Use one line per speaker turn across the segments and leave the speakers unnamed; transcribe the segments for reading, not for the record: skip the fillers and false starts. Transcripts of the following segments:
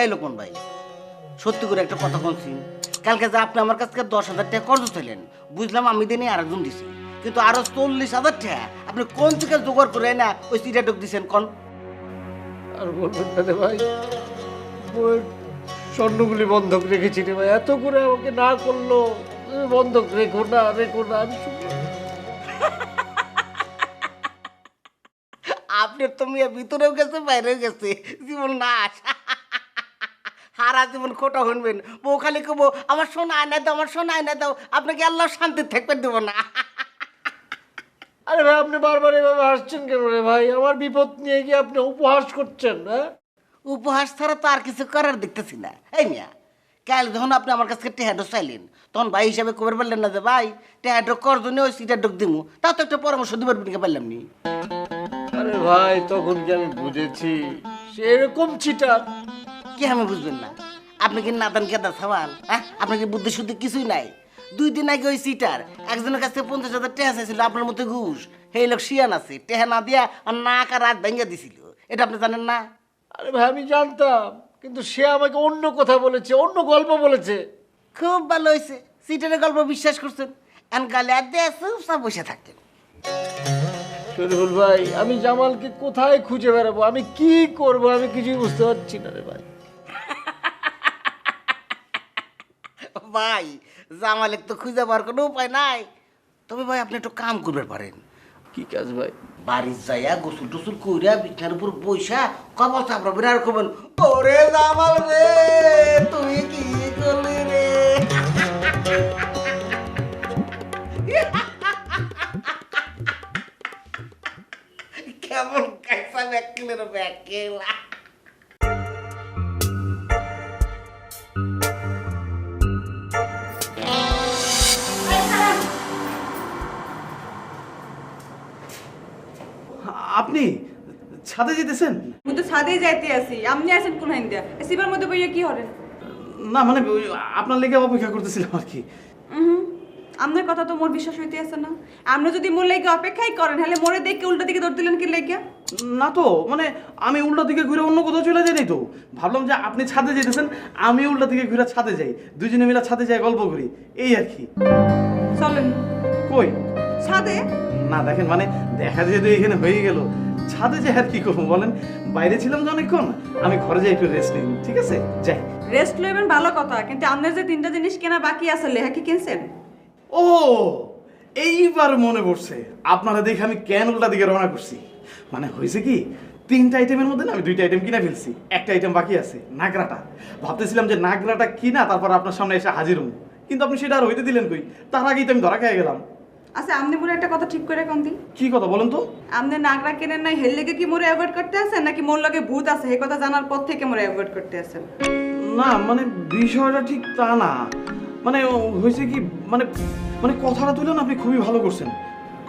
এই লোকন ভাই, সত্যি করে একটা কথা বলছি, কালকে যে আপনি আমার কাছে 10,000 টাকা কর্জ ছিলেন, বুঝলাম আমি দিনে আরেকজন দিছি, কিন্তু আরো 40,000 টাকা আপনি কোন থেকে জোগাড় করে না ওই সিটা ঢুক দিচ্ছেন কোন?
আর বলবেন না রে ভাই, বইয়ের স্বর্ণগুলি বন্ধক রেখেছি রে ভাই, এত করে আমাকে না করলো, বন্ধক রেখো না রেখো না, আমি
আপনার তো মেয়ে ভিতরেও গেছে বাইরেও গেছে, জীবন নাশ। সারা জীবন খোটা শুনবেন, বউ খালি কবো আমার সোনা আয়না দাও, আমার সোনা আয়না দাও, আপনাকে আল্লাহ শান্তি থাকবে দেবো না।
আরে ভাই আপনি বারবার এভাবে হাসছেন কেন রে ভাই? আমার বিপদ নিয়ে গিয়ে আপনি উপহাস করছেন, হ্যাঁ?
উপহাস ছাড়া তো আর কিছু করার দেখতেছি না। এই মিয়া, কাল যখন আপনি আমার কাছে টেহাডো চাইলেন, তখন ভাই হিসাবে কবে পারলেন না যে ভাই টেহাডো কর জন্য ওই সিটা ঢোক দিমু, তা তো একটা পরামর্শ দিবার বিনিকে পারলাম নি।
আরে ভাই তখন কি আমি বুঝেছি সে এরকম চিটার?
কি আমি বুঝবেন না? আপনি কি নাদান কেদা সওয়াল? হ্যাঁ, আপনার কি বুদ্ধি শুদ্ধি কিছুই নাই? 2 দিন আগে ওই সিটার একজনের কাছে 50,000 টেহা চাইছিল, আপনার মতো ঘুষ। সেই লোক শিয়ান আছে, টেহা না দিয়া আর নাক আর রাত ভেঙে দিছিল, এটা আপনি জানেন না?
আরে ভাই আমি জানতাম, কিন্তু সে আমাকে অন্য কথা বলেছে, অন্য গল্প বলেছে।
খুব ভালো হয়েছে, সিটারের গল্প বিশ্বাস করছেন, এন গালে আর দিয়ে চুপচাপ বসে থাকতেন।
শরীফুল ভাই আমি জামালকে কোথায় খুঁজে বেড়াবো, আমি কি করব আমি কিছুই বুঝতে পারছি না রে ভাই।
ভাই জামালেক তো খুঁজে পাওয়ার কোনো উপায় নাই, তবে ভাই আপনি একটু কাম করবে পারেন।
কি কাজ ভাই?
বাড়ির যাইয়া গোসল টোসল কইরা বিছানার উপর বইসা কবল চাপড়াবেন আর কবেন, ওরে জামাল রে তুই কি করলি রে। কেমন কাইসা ব্যাকেলের ব্যাকেলা।
আপনি ছাদে যেতেছেন?
মুই তো ছাদেই যাইতে আছি, আপনি আছেন কোন হাইন্দা সিবার মধ্যে বইয়া কি হরেন?
না মানে ওই আপনার লেগে অপেক্ষা করতেছিলাম আর কি।
আপনার কথা তো মোর বিশ্বাস হইতে আছে না। আপনি যদি মোর লেগে অপেক্ষাই করেন তাহলে মোরে দেখে উল্টা দিকে দৌড় দিলেন কি লেগে?
না তো মানে আমি উল্টা দিকে ঘুরে অন্য কোথাও চলে যাই নাই তো, ভাবলাম যে আপনি ছাদে যেতেছেন, আমি উল্টা দিকে ঘুরে ছাদে যাই, দুজনে মিলে ছাদে যাই গল্প করি, এই আর কি।
চলেন।
কই?
ছাদে?
না দেখেন মানে দেখা যেহেতু এখানে হয়ে গেল, ছাদে যাই আর কি করবো বলেন, বাইরে ছিলাম যে অনেকক্ষণ, আমি ঘরে যাই একটু রেস্ট নিই, ঠিক আছে যাই।
রেস্ট লইবেন ভালো কথা, কিন্তু আপনার যে 3টা জিনিস কেনা বাকি আছে লেহা কি কিনছেন?
ও এইবার মনে পড়ছে, আপনারা দেখে আমি কেন উল্টা দিকে রওনা করছি। মানে হয়েছে কি, 3টা আইটেমের মধ্যে না আমি 2টা আইটেম কিনে ফেলছি, একটা আইটেম বাকি আছে নাগরাটা। ভাবতেছিলাম যে নাগরাটা কিনা তারপর আপনার সামনে এসে হাজির হব, কিন্তু আপনি সেটা আর হইতে দিলেন কই, তার আগেই তো আমি ধরা খেয়ে গেলাম।
আচ্ছা আপনি মোরে একটা কথা ঠিক করে কোন দিন,
কি কথা বলেন তো?
আপনি নাগরা কেনেন নাই হেল লেগে কি মোরে অ্যাভয়েড করতে আছেন, নাকি মোর লগে ভূত আছে এই কথা জানার পর থেকে মোরে অ্যাভয়েড করতে আছেন?
না মানে বিষয়টা ঠিক তা না, মানে হয়েছে কি মানে মানে কথাটা তুলেন আপনি খুবই ভালো করছেন,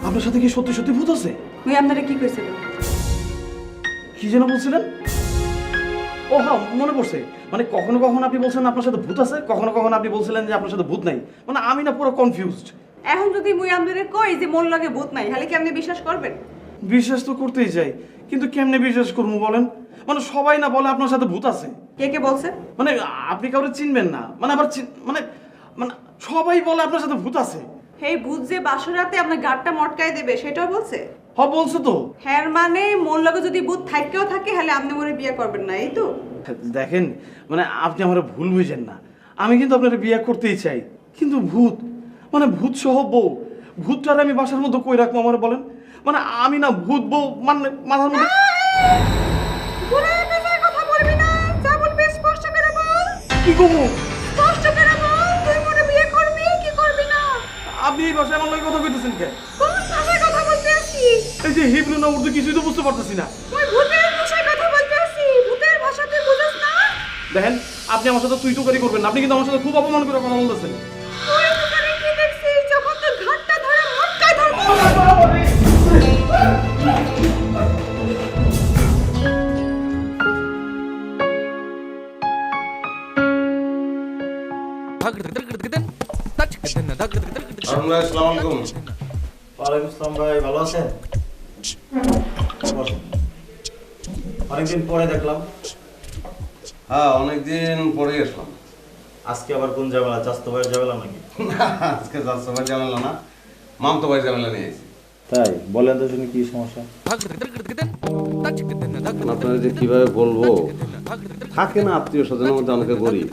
আপনার সাথে কি সত্যি সত্যি ভূত আছে?
মুই আপনারে কি কইছিলাম?
কি যেন বলছিলেন? ও হ্যাঁ মনে পড়ছে, মানে কখনো কখনো আপনি বলছেন আপনার সাথে ভূত আছে, কখনো কখনো আপনি বলছিলেন যে আপনার সাথে ভূত নাই, মানে আমি না পুরো কনফিউজড।
এখন যদি মুই আপনারে কই যে মোর লগে ভূত নাই তাহলে কি আপনি বিশ্বাস করবেন?
বিশ্বাস তো করতেই চাই, কিন্তু কেমনে বিশ্বাস করবো বলেন, মানে সবাই না বলে আপনার সাথে ভূত আছে,
কে কে বলছে?
মানে আপনি কাউরে চিনবেন না, মানে আবার মানে মানে সবাই বলে আপনার সাথে ভূত আছে।
এই ভূত যে বাসরাতে আপনার গাড়টা মটকায় দেবে সেটাও বলছে?
হ্যাঁ বলছে তো।
হ্যাঁ মানে মোর লগে যদি ভূত থাকেও থাকে তাহলে আপনি মোরে বিয়ে করবেন না, এই তো?
দেখেন মানে আপনি আমার ভুল বুঝেন না, আমি কিন্তু আপনার বিয়ে করতেই চাই, কিন্তু ভূত মানে ভূত সহ বউ, ভূতটারে আমি বাসার মধ্যে কই রাখবো আমার বলেন, মানে আমি না ভূত বউ মানে মাথার মধ্যে।
ঘুরে পেছনে কথা বলবি না, যা বলবি স্পষ্ট করে বল।
কি করবো?
স্পষ্ট করে বল, তুই মোরে বিয়ে করবি কি করবি না?
আপনি এই ভাষায় আমার লগে কথা কইতেছেন কে?
কোন ভাষায় কথা বলতে আসছিস?
এই যে হিব্রু না উর্দু কিছুই তো বুঝতে পারতেছি না।
তুই ভূতের ভাষায় কথা বলতে আসছিস, ভূতের ভাষা তুই বুঝছ না?
দেখেন আপনি আমার সাথে তুই টুকারি করবেন না, আপনি কিন্তু আমার সাথে খুব অপমান করে কথা বলতেছেন।
তুই ভূতের কি দেখছিস যখন তোর ঘাটটা ধরে মটকায় ধরবো?
আসসালামু আলাইকুম।
ওয়ালাইকুম আসসালাম ভাই, ভালো আছেন? বসেন। অনেকদিন পরে দেখলাম।
হ্যাঁ অনেকদিন পরে আসলাম।
আজকে আবার কোন ঝামেলা, চাস্তো ভাইয়ের ঝামেলা নাকি?
আজকে চাচা ভাই ঝামেলা না, মামতো ভাই ঝামেলা নিয়ে এসেছি।
তাই বলেন তো শুনি কি সমস্যা?
আপনারা যে কিভাবে বলবো, থাকে না আত্মীয় স্বজনের মধ্যে অনেকে গরিব।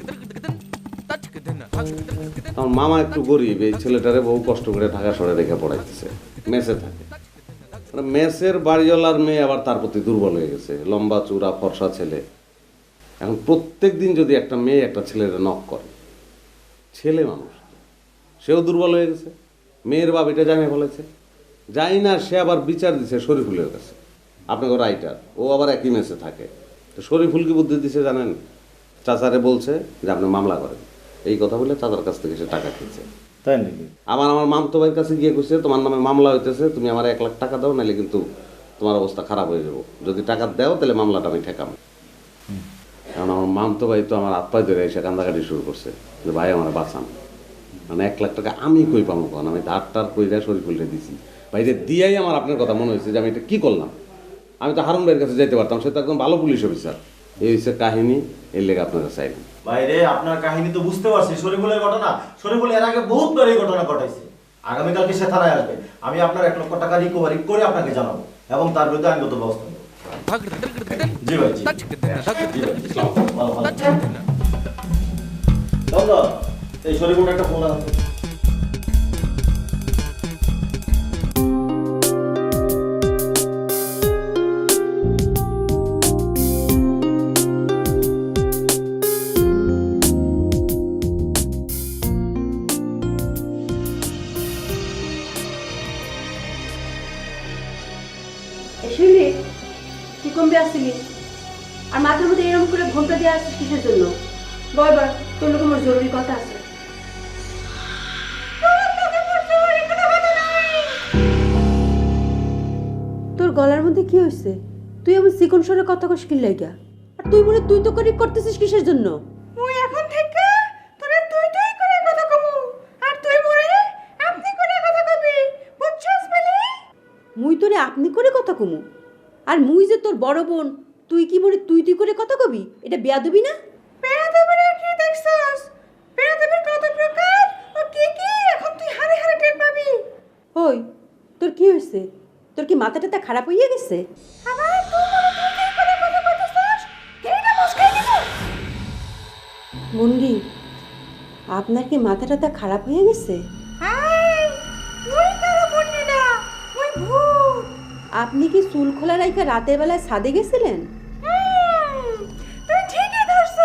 আমার মামা একটু গরিব, এই ছেলেটারে বহু কষ্ট করে ঢাকা শহরে রেখে পড়াইতেছে, মেসে থাকে। মেসের বাড়িওয়ালার মেয়ে আবার তার প্রতি দুর্বল হয়ে গেছে, লম্বা চূড়া ফর্সা ছেলে। এখন প্রত্যেক দিন যদি একটা মেয়ে একটা ছেলের নক করে, ছেলে মানুষ, সেও দুর্বল হয়ে গেছে। মেয়ের বাপ এটা জানে বলেছে, যাই না সে আবার বিচার দিছে শরীফুলের কাছে, আপনাকে রাইটার, ও আবার একই মেসে থাকে। তো শরীফুল কি বুদ্ধি দিছে জানেন? চাচারে বলছে যে আপনি মামলা করেন, এই কথা বলে চাচার কাছ থেকে সে টাকা খেয়েছে।
তাই নাকি?
আমার মামতো ভাইয়ের কাছে গিয়ে কইছে তোমার নামে মামলা হইতেছে, তুমি আমার 1 লাখ টাকা দাও, নাহলে কিন্তু তোমার অবস্থা খারাপ হয়ে যাবো। যদি টাকা দাও তাহলে মামলাটা আমি ঠেকাম। কারণ আমার মামতো ভাই তো আমার হাত পায়ে ধরে এসে কান্দাকাটি শুরু করছে যে ভাই আমার বাঁচান। মানে 1 লাখ টাকা আমি কই পাবো, কারণ আমি ধারটার কইরা শরীফুলটা দিছি। ভাইরে দিয়াই আমার আপনার কথা মনে হয়েছে যে আমি এটা কি করলাম। আমি তো হারুন ভাইয়ের কাছে যেতে পারতাম, সে তো একদম ভালো পুলিশ অফিসার। এই হচ্ছে কাহিনী, এর লেগে আপনার কাছে আইলাম।
বাইরে আপনার কাহিনী তো বুঝতে পারছি, শরীফুলের ঘটনা। শরীফুল এর আগে বহুতবার এই ঘটনা ঘটাইছে। আগামীকালকে সে থানায় আসবে, আমি আপনার 1 লক্ষ টাকা রিকভারি করে আপনাকে জানাবো এবং তার বিরুদ্ধে আইনগত ব্যবস্থা নেব। জি ভাই, জি। জি ভাই, ভালো, ভালো। চন্দন, এই শরীফুলের একটা ফোন আছে।
শুনলি তুই কমবে আসছিলি আর মাথার মধ্যে এরকম করে ঘোমটা দিয়ে আসছিস কিসের জন্য? বল বল, তোর লোক আমার জরুরি কথা আছে। তোর গলার মধ্যে কি হয়েছে? তুই এমন চিকন সরে কথা কস কি লাগা? আর তুই মনে তুই তো করে করতেছিস কিসের জন্য?
মুই এখন থেকে তোরে তুই তুই করে কথা কমু আর তুই মোরে আপনি করে কথা কবি, বুঝছস বলি?
মুই তোরে আপনি করে কথা কমু আর মুই যে তোর বড় বোন, তুই কি মনে তুই তুই করে কথা কবি? এটা বেয়াদবি না?
বেয়াদবির কি দেখছস? বেয়াদবির কত প্রকার ও কি কি এখন তুই হারে হারে টের পাবি।
ওই তোর কি হয়েছে? তোর কি মাথাটা খারাপ হয়ে গেছে?
আবার তুই মোরে তুই তুই করে কথা কইতেছস, কেইটা মুশকিল দিব?
মুন্ডি, আপনার কি মাথাটা খারাপ হয়ে গেছে?
হাই, মুই কারো বন্দি না, মুই ভূত।
আপনি কি চুল খোলা রাইখা রাতের বেলায় ছাদে গেছিলেন?
তুই ঠিকই ধরছস,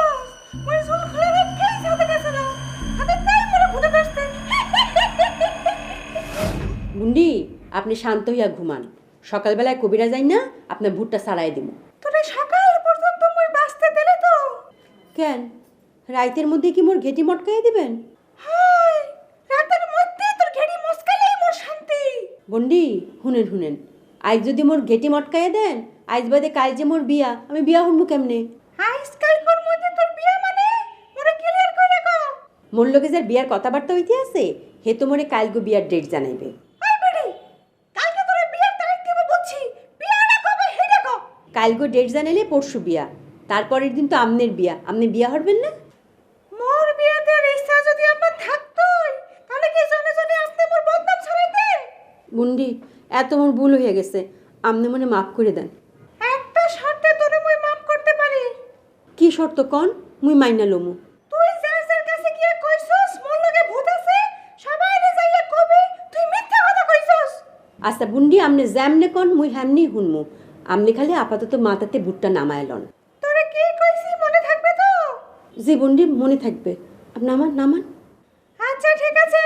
মুই চুল খুলে রেখেই সাথে গেছিলাম। আমি তাই মোরে ভূতে ধরছে।
মুন্ডি, আপনি শান্ত হইয়া ঘুমান। সকালবেলায় কবিরা যাই না, আপনার ভুট্টা ছাড়াই দিব।
তোরে সকাল পর্যন্ত মুই বাঁচতে দিলে তো?
কেন, রাইতের মধ্যে কি মোর ঘেটি মটকাইয়া দিবেন?
হাই, রাতের মধ্যে তোর ঘেড়ি মস্কালেই মোর শান্তি।
বন্ডি, হুনেন হুনেন, আজ যদি মোর ঘেটি মটকাইয়া দেন, আজ বাদে কাল যে মোর বিয়া, আমি বিয়া হমু কেমনে?
আজকাল কোন মধ্যে তোর বিয়া মানে মোরে ক্লিয়ার করে কো।
মোর লগে যার বিয়ার কথাবার্তা হইতে আছে, হে তো মোরে কালগো বিয়ার ডেট জানাইবে।
আই বেডি, কালকে তোরে বিয়ার তারিখ দিব বুঝছি, বিয়াটা কবে হেডা কো।
কালগো ডেট জানাইলে পরশু বিয়া, তারপরের দিন তো আমনের বিয়া। আপনি বিয়া হরবেন না?
মোর বিয়াতে ইচ্ছা যদি আপনার থাকতোই, তাহলে কি জনে জনে আপনি মোর বদনাম ছড়াইতেন?
মুন্ডি, এত মোর ভুল হয়ে গেছে, আপনি মনে মাফ করে দেন।
একটা শর্তে তোরে মুই মাফ করতে পারি।
কি শর্ত কন? মুই মাইনা লমু।
তুই যার যার কাছে গিয়ে কইছস মোর লগে ভূত আছে, সবাইরে যাইয়া কবি তুই মিথ্যা কথা কইছস।
আচ্ছা বুন্ডি, আপনি যেমনে কন মুই হেমনি হুনমু। আপনি খালি আপাতত মাথাতে বুটটা নামায় লন।
তোরে কি কইছি মনে থাকবে তো?
জি বুন্ডি, মনে থাকবে। আপনি আমার নামান।
আচ্ছা ঠিক আছে।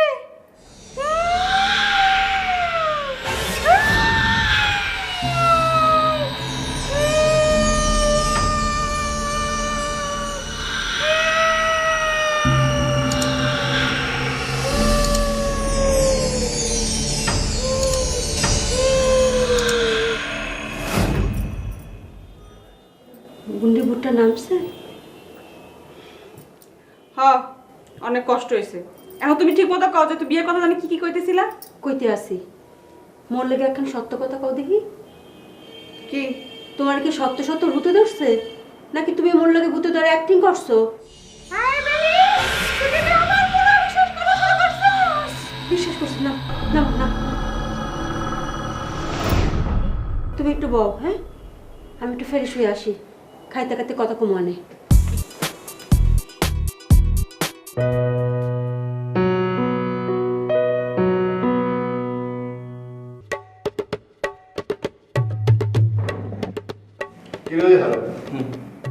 বুন্ডি বুটটা নামছে?
হ্যাঁ, অনেক কষ্ট হয়েছে। এখন তুমি ঠিক মতো কও যে তুই বিয়ের কথা জানি কি কি কইতেছিলা?
কইতে আসি, মোর লেগে এখন সত্য কথা কও দেখি।
কি?
তোমার কি সত্য সত্য ভূতে ধরছে, নাকি তুমি মন লাগে ভূতে ধরে অ্যাক্টিং করছো?
আয় বেলি তুই কি আমার পুরো বিশ্বাস করা শুরু করছিস?
বিশ্বাস করছি না। না না, তুমি একটু বউ, হ্যাঁ আমি একটু ফ্রেশ হয়ে আসি, খাইতে খাইতে কথা কমানে।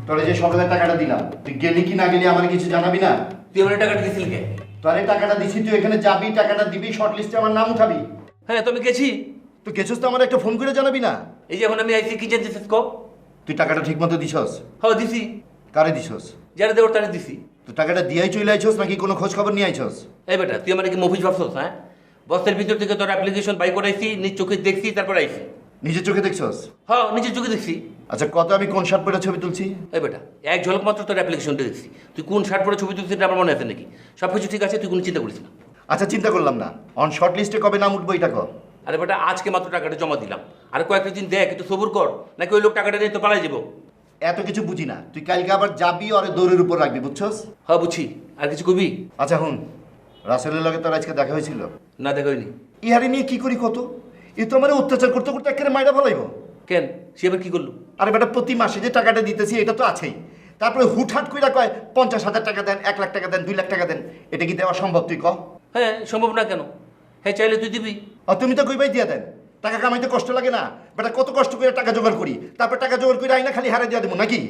তোরা যে সকালে টাকাটা দিলাম, তুই গেলি কি না গেলি আমার কিছু জানাবি না?
তুই আমার টাকাটা দিয়েছিলি কে?
তোর এই টাকাটা দিছি, তুই এখানে যাবি, টাকাটা দিবি, শর্ট লিস্টে আমার নাম উঠাবি।
হ্যাঁ তো আমি গেছি।
তুই গেছিস তো আমার একটা ফোন করে জানাবি না?
এই যে এখন আমি আইসি কি জানছিস কব?
তুই টাকাটা ঠিক মতো দিছস?
হ্যাঁ দিছি।
কারে দিছস?
যারা দেওয়ার তারা দিছি।
তুই টাকাটা দিয়াই চলে আইছস নাকি কোনো খোঁজ খবর নিয়ে আইছস?
এই বেটা তুই আমার কি মফিজ ভাবছস? হ্যাঁ বস্তার ভিতর থেকে তোর অ্যাপ্লিকেশন বাই করাইছি, নিজ চোখে দেখছি, তারপর আইছি।
নিজের চোখে দেখছস?
হ্যাঁ নিজের চোখে দেখছি।
আচ্ছা, কত আমি কোন শার্ট পরে ছবি তুলছি?
এই বেটা এক ঝলক মাত্র তোর অ্যাপ্লিকেশনটা দেখছি। তুই কোন শার্ট পরে ছবি তুলছিস আমার মনে আছে নাকি? সব কিছু ঠিক আছে, তুই কোনো চিন্তা করিস না।
আচ্ছা, চিন্তা করলাম না। অন শর্ট লিস্টে কবে নাম উঠবো এটা কর।
আরে বেটা আজকে মাত্র টাকাটা জমা দিলাম, আর কয়েকটা দিন দেখ, একটু সবুর কর, নাকি ওই লোক টাকাটা নিয়ে তো পালাই যাবো।
এত কিছু বুঝি না, তুই কালকে আবার যাবি, ওরে দৌড়ের উপর রাখবি, বুঝছস?
হ্যাঁ বুঝছি, আর কিছু কবি?
আচ্ছা হুন, রাসেলের লগে তোর আজকে দেখা হয়েছিল?
না দেখা হয়নি।
ইহারে নিয়ে কি করি কত? এ তো আমার অত্যাচার করতে করতে একেবারে মাইরা ফেলাইব।
কেন সে আবার কি করলো?
আরে বেটা, প্রতি মাসে যে টাকাটা দিতেছি এটা তো আছেই, তারপরে হুটহাট কইরা কয় 50,000 টাকা দেন, 1 লাখ টাকা দেন, 2 লাখ টাকা দেন। এটা কি দেওয়া সম্ভব তুই ক?
হ্যাঁ সম্ভব না কেন? হ্যাঁ চাইলে তুই দিবি।
আর তুমি তো কইবাই দিয়া দেন। টাকা কামাইতে কষ্ট লাগে না? বেটা কত কষ্ট করে টাকা জোগাড় করি, তারপর টাকা জোগাড় করে আইনা খালি হারে দিয়া দেবো নাকি?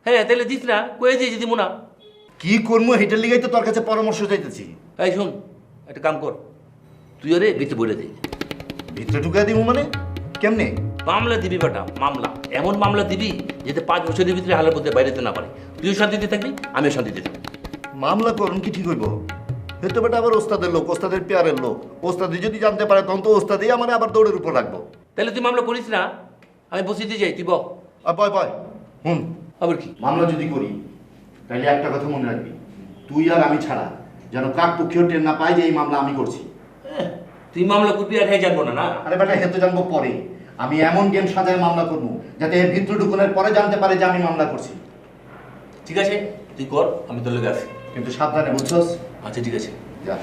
হ্যাঁ তাহলে দিস না, কয়ে দিয়ে যদি মুনা।
কি করবো হেঁটের লিগাই তো তোর কাছে পরামর্শ চাইতেছি।
এই শোন একটা কাম কর, তুই ওরে ভিতরে বলে দে।
ভিতরে ঢুকাই দিব মানে? কেমনে?
মামলা দিবি বেটা, মামলা এমন মামলা দিবি যাতে 5 বছরের ভিতরে হালের মধ্যে বাইরেতে না পারে। তুইও শান্তিতে থাকবি, আমিও শান্তিতে থাকবি।
মামলা করুন কি ঠিক হইব? হয়তো বেটা আবার ওস্তাদের লোক, ওস্তাদের পেয়ারের লোক, ওস্তাদি যদি জানতে পারে তখন তো ওস্তাদি আমার আবার দৌড়ের উপর রাখবো।
তাহলে তুই মামলা করিস না, আমি বসিতে যাই, তুই বল।
আর বয় বয় হুন,
আবার কি?
মামলা যদি করি তাহলে একটা কথা মনে রাখবি, তুই আর আমি ছাড়া যেন কাক পক্ষেও টের না পায় যে এই মামলা আমি করছি।
তুই মামলা করবি আর হ্যাঁ জানবো না না?
আরে বেটা হেতে জানবো পরে। আমি এমন গেম সাজায় মামলা করবো যাতে এর ভিতরে ঢুকুনের পরে জানতে পারে যে আমি মামলা করছি।
ঠিক আছে তুই কর, আমি তোর লেগে আসি।
কিন্তু সাবধানে, বুঝছস?
আচ্ছা ঠিক আছে।
যা।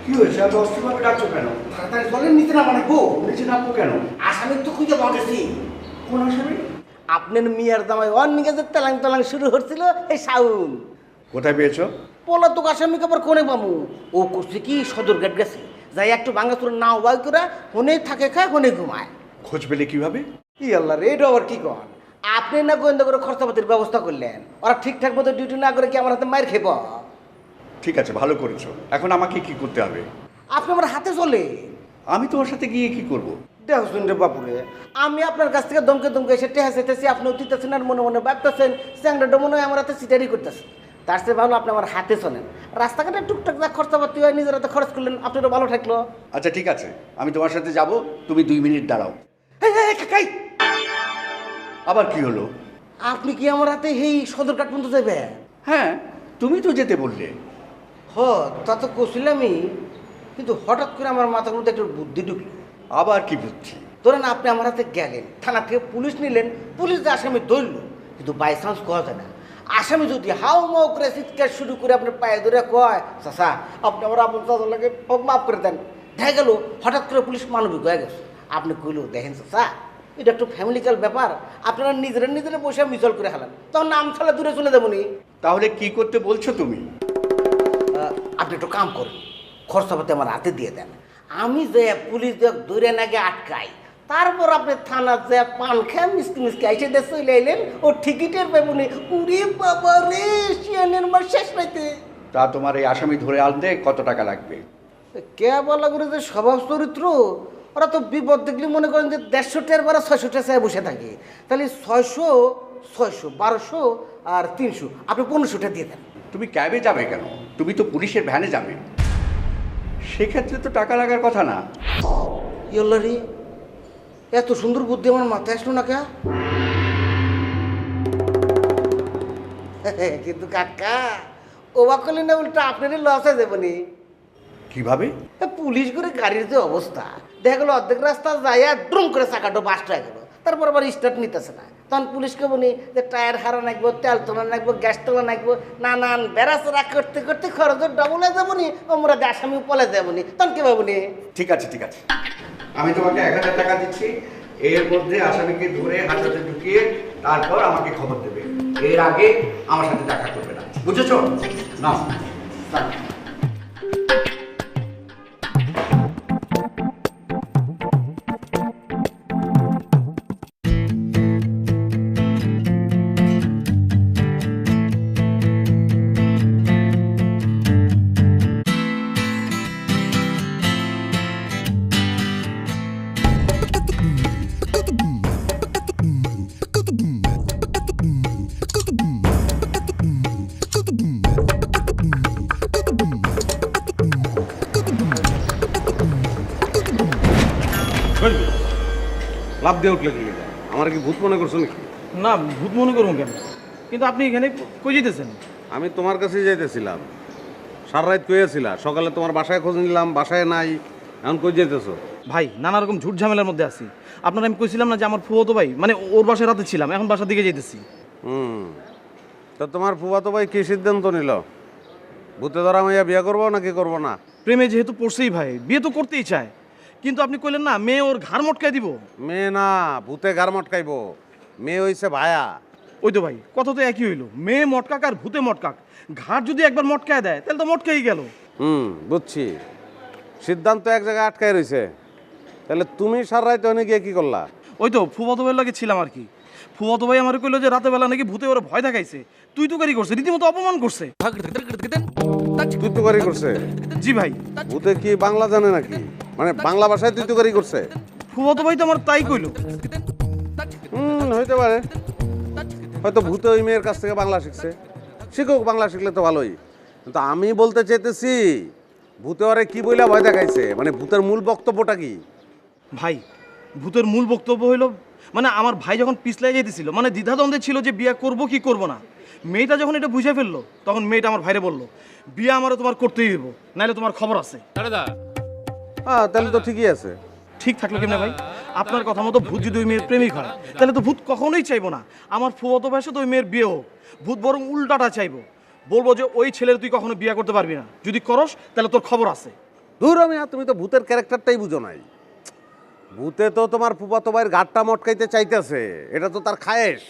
কি হয়েছে? এত অস্থিরভাবে ডাকছো কেন?
তাড়াতাড়ি চলেন, নিচে নামা রাখবো।
নিচে নামবো কেন?
আসামি তো খুঁজে পাওয়া গেছি।
কোন আসামি?
আপনার মিয়ার জামাই অন্যকে যে তেলাং তেলাং শুরু হচ্ছিল, এই সাউন
কোথায় পেয়েছো?
পলাতক আসামিকে আবার কোনে পামু? ও করছে কি সদর গেট গেছে, যাই একটু ভাঙাচুর নাও বাই করে কোনে থাকে খায়, কোনে ঘুমায়।
খোঁজ পেলে কিভাবে?
কি আল্লাহ রে, এটা আবার কি কন? আপনি না গোয়েন্দা করে খরচাপাতির ব্যবস্থা করলেন, ওরা ঠিকঠাক মতো ডিউটি না করে কি আমার হাতে মার খেব?
ঠিক আছে, ভালো করেছো। এখন আমাকে কি করতে হবে?
আপনি আমার হাতে চলে।
আমি তোমার সাথে গিয়ে কি করব?
দেখুন রে বাপুরে, আমি আপনার কাছ থেকে দমকে দমকে এসে টেহা চাইতেছি, আপনি অতীতেছেন আর মনে মনে ভাবতেছেন চ্যাংড়াটা মনে হয় আমার হাতে সিটারি করতেছে। তার চেয়ে ভালো আপনি আমার হাতে চলেন, রাস্তাঘাটে টুকটাক যা খরচাপাতি হয় নিজের হাতে খরচ করলেন, আপনারও ভালো থাকলো।
আচ্ছা ঠিক আছে, আমি তোমার সাথে যাব, তুমি 2 মিনিট দাঁড়াও।
কাকাই,
আবার কি হলো?
আপনি কি আমার হাতে এই সদরঘাট পর্যন্ত যাবেন?
হ্যাঁ, তুমি তো যেতে বললে।
হ, তা তো করছিলামই, কিন্তু হঠাৎ করে আমার মাথার মধ্যে একটু বুদ্ধি ঢুকলো।
আবার কি বুঝছি?
ধরেন আপনি আমার হাতে গেলেন, থানা থেকে পুলিশ নিলেন, পুলিশ যে আসামি ধরল, কিন্তু বাই চান্স কওয়া যায় না, আসামি যদি হাও মাও করে চিৎকার শুরু করে আপনার পায়ে ধরে কয়, চাচা আপনি আমার আপন চাচা লাগে মাফ করে দেন, দেখা গেল হঠাৎ করে পুলিশ মানবিক হয়ে গেছে। আপনি কইলেও দেখেন চাচা, এটা একটু ফ্যামিলিক্যাল ব্যাপার, আপনারা নিজেরা বসে মিচল করে খেলেন, তখন নাম ছাড়া দূরে চলে যাবনি।
তাহলে কি করতে বলছো তুমি?
আপনি একটু কাম করুন, খরচাপাতি আমার হাতে দিয়ে দেন, আমি যে পুলিশ দূরে নাগে আটকাই, তারপর আপনি থানা যে পান খেয়ে মিসকি আইসে দিয়ে চলে এলেন, ও টিকিটের পেবনি। উরে বাবা রে, শিয়ানের মাস শেষ পাইতে।
তা তোমার এই আসামি ধরে আনতে কত টাকা লাগবে?
কে বলা করে যে স্বভাব চরিত্র, ওরা তো বিপদ দেখলে মনে করেন যে 150 টাকার বারা 600 টাকা বসে থাকে, তাহলে 600 600, 1200 আর 300, আপনি 1500টা দিয়ে দেন।
তুমি ক্যাবে যাবে কেন? তুমি তো পুলিশের ভ্যানে যাবে, সেক্ষেত্রে তো টাকা লাগার কথা না।
ইয়ল্লা রে, এত সুন্দর বুদ্ধি আমার মাথায় আসলো না কা? কিন্তু কাকা ওবা করলে না উল্টা আপনারই লস হয়ে যাবো নি।
কিভাবে?
পুলিশ করে গাড়ির যে অবস্থা, দেখা গেলো অর্ধেক রাস্তা যাইয়া ড্রুম করে চাকাটা বাস্ট হয়ে গেল, তারপর আবার স্টার্ট নিতেছে না। তখন পুলিশকে বলি যে টায়ার হারা নাকবো, তেল তোলা নাকবো, গ্যাস তোলা নাকবো, নানান বেড়াচড়া করতে করতে খরচের ডবল হয়ে যাবো নি, আমরা আসামি পলে যাবো নি। তখন কে পাবো নি?
ঠিক আছে ঠিক আছে, আমি তোমাকে 1000 টাকা দিচ্ছি, এর মধ্যে আসামিকে ধরে হাজতে ঢুকিয়ে তারপর আমাকে খবর দেবে। এর আগে আমার সাথে দেখা করবে না, বুঝেছো? না
লাভ দিয়ে উঠলে কি আমার কি ভূত মনে করছো নাকি?
না, ভূত মনে করুন কেন? কিন্তু আপনি এখানে কই যেতেছেন?
আমি তোমার কাছেই যাইতেছিলাম, সারা রাত কইয়াছিলা, সকালে তোমার বাসায় খোঁজ নিলাম, বাসায় নাই, এখন কই যেতেছো?
ভাই নানা রকম ঝুট ঝামেলার মধ্যে আছি। আপনার আমি কইছিলাম না যে আমার ফুফাতো ভাই, মানে ওর বাসায় রাতে ছিলাম, এখন বাসার দিকে যেতেছি।
তো তোমার ফুফাতো ভাই কি সিদ্ধান্ত নিল? ভূতে ধরা মাইয়া বিয়ে করবো নাকি করবো না?
প্রেমে যেহেতু পড়ছেই ভাই, বিয়ে তো করতেই চায়, কিন্তু আপনি কইলেন না মেয়ে ওর ঘাড় মটকাই দিব।
মেয়ে না, ভূতে গার মটকাইবো। মেয়ে হইছে ভায়া।
ওই তো ভাই, কথা তো একই হইলো, মেয়ে মটকাক আর ভূতে মটকাক, ঘাড় যদি একবার মটকায় দেয় তাহলে তো মটকাই গেল।
বুঝছি, সিদ্ধান্ত এক জায়গায় আটকায় রইছে। তাহলে তুমি সারা রাত ওখানে গিয়ে কি করলা?
ওই তো ফুফাতো ভাইয়ের লাগে ছিলাম আর কি। ফুফাতো ভাই আমার কইলো যে রাতে বেলা নাকি ভূতে ওরা ভয় দেখাইছে, তুই তো গাড়ি করছে, রীতিমতো অপমান করছে।
তুই তো গাড়ি করছে?
জি ভাই।
ভূতে কি বাংলা জানে নাকি? মানে বাংলা ভাষায় তুই তো গাড়ি করছে?
ফুফাতো ভাই তো আমার তাই কইলো।
হইতে পারে, হয়তো ভূতে ওই মেয়ের কাছ থেকে বাংলা শিখছে। শিখুক, বাংলা শিখলে তো ভালোই। কিন্তু আমি বলতে চাইতেছি ভূতে ওরে কি বইলা ভয় দেখাইছে, মানে ভূতের মূল বক্তব্যটা কি?
ভাই ভূতের মূল বক্তব্য হইলো, মানে আমার ভাই যখন পিছলাই যেতেছিল, মানে দ্বিধাদ্বন্দ্বে ছিল যে বিয়ে করব কি করব না, মেয়েটা যখন এটা বুঝে ফেললো তখন মেয়েটা আমার ভাইরে বললো বিয়ে আমারও তোমার করতেই হইব, নাহলে তোমার খবর আছে।
তাহলে তো ঠিকই আছে।
ঠিক থাকলো কেমনে ভাই? আপনার কথা মতো ভূত যদি ওই মেয়ের প্রেমিক হয় তাহলে তো ভূত কখনোই চাইবো না আমার ফুফাতো ভাইয়ের সাথে ওই মেয়ের বিয়ে হোক। ভূত বরং উল্টাটা চাইবো, বলবো যে ওই ছেলের তুই কখনো বিয়ে করতে পারবি না, যদি করস তাহলে তোর খবর আছে।
দূর আমি, তুমি তো ভূতের ক্যারেক্টারটাই বুঝো নাই। ভূতে তো তোমার ফুফাতো ভাইয়ের ঘাটটা মটকাইতে চাইতেছে, এটা তো তার খায়েশ।